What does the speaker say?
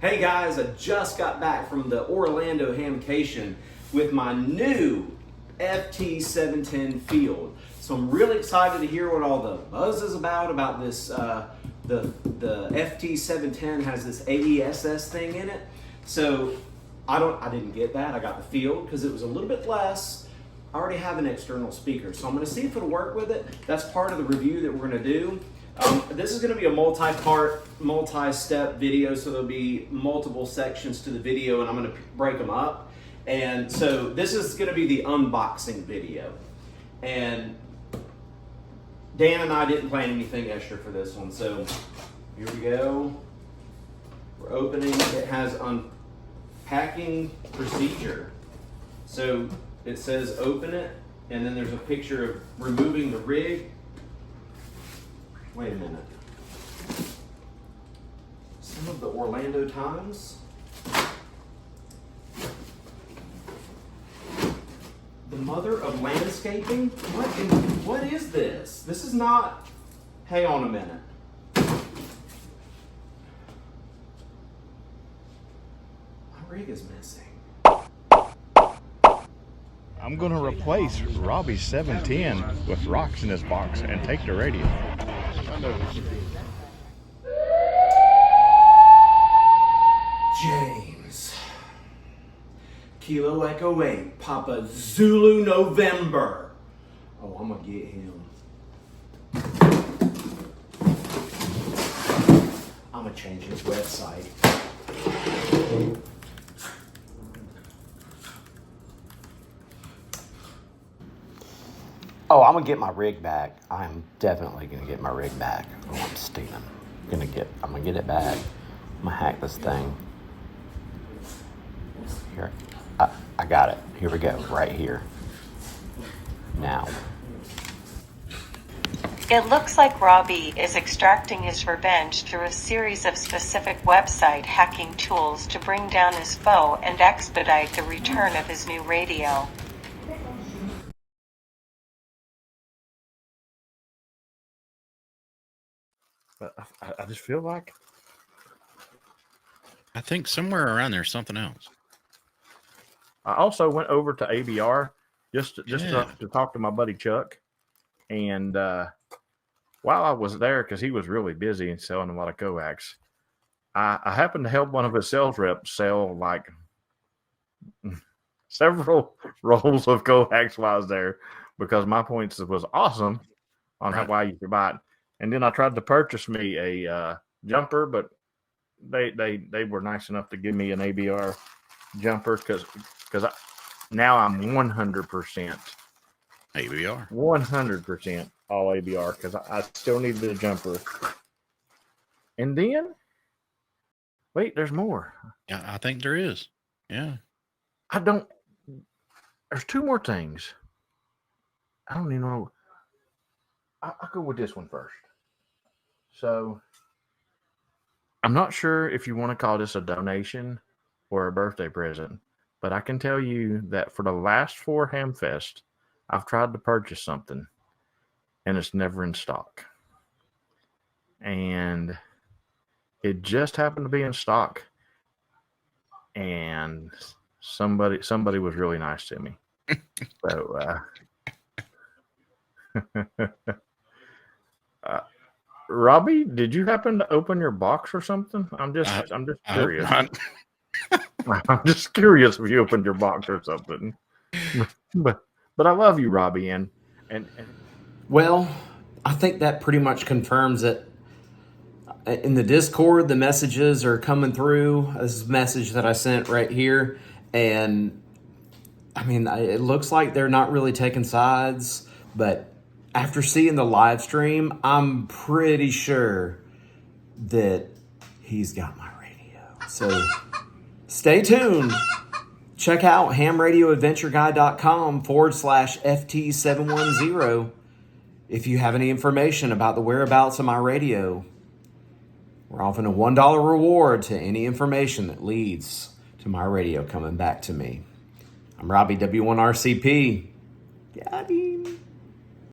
Hey guys, I just got back from the Orlando HamCation with my new FT710 field. So I'm really excited to hear what all the buzz is about this. The FT710 has this AESS thing in it. So I didn't get that. I got the field because it was a little bit less. I already have an external speaker, so I'm going to see if it'll work with it. That's part of the review that we're going to do. This is going to be a multi-part, multi-step video, so there'll be multiple sections to the video, and I'm going to break them up. And so this is going to be the unboxing video. And Dan and I didn't plan anything extra for this one, so here we go. We're opening. It has unpacking procedure. So it says open it, and then there's a picture of removing the rig. Wait a minute. Some of the Orlando Times. The mother of landscaping? What is this? This is not. Hang on a minute. My rig is missing. I'm going to replace Robbie's 710 with rocks in his box and take the radio. James. Kilo Echo 8, Papa Zulu November. Oh, I'm going to get him. I'm going to change his website. Oh, I'm gonna get my rig back. I'm definitely gonna get my rig back. Oh, I'm stealing. I'm gonna get it back. I'm gonna hack this thing. Here, I got it. Here we go, right here. Now. It looks like Robbie is extracting his revenge through a series of specific website hacking tools to bring down his foe and expedite the return of his new radio. But I just feel like I think somewhere around there's something else. I also went over to ABR just to talk to my buddy Chuck, and while I was there, because he was really busy and selling a lot of coax, I happened to help one of his sales reps sell like several rolls of coax while I was there, because my points was awesome on why you could buy it. And then I tried to purchase me a jumper, but they were nice enough to give me an ABR jumper because now I'm 100% ABR. 100% all ABR because I still needed a jumper. And then, wait, there's more. Yeah, I think there is. Yeah. There's two more things. I don't even know. I'll go with this one first. So, I'm not sure if you want to call this a donation or a birthday present, but I can tell you that for the last 4 Hamfest, I've tried to purchase something, and it's never in stock. And it just happened to be in stock, and somebody was really nice to me. So, Robbie, did you happen to open your box or something? I'm just curious. I'm just curious if you opened your box or something. But I love you, Robbie, and Well, I think that pretty much confirms it. In the Discord, the messages are coming through. This is a message that I sent right here, and I mean, it looks like they're not really taking sides, but after seeing the live stream, I'm pretty sure that he's got my radio. So stay tuned. Check out hamradioadventureguide.com/FT710 if you have any information about the whereabouts of my radio. We're offering a $1 reward to any information that leads to my radio coming back to me. I'm Robbie W1RCP. Got him.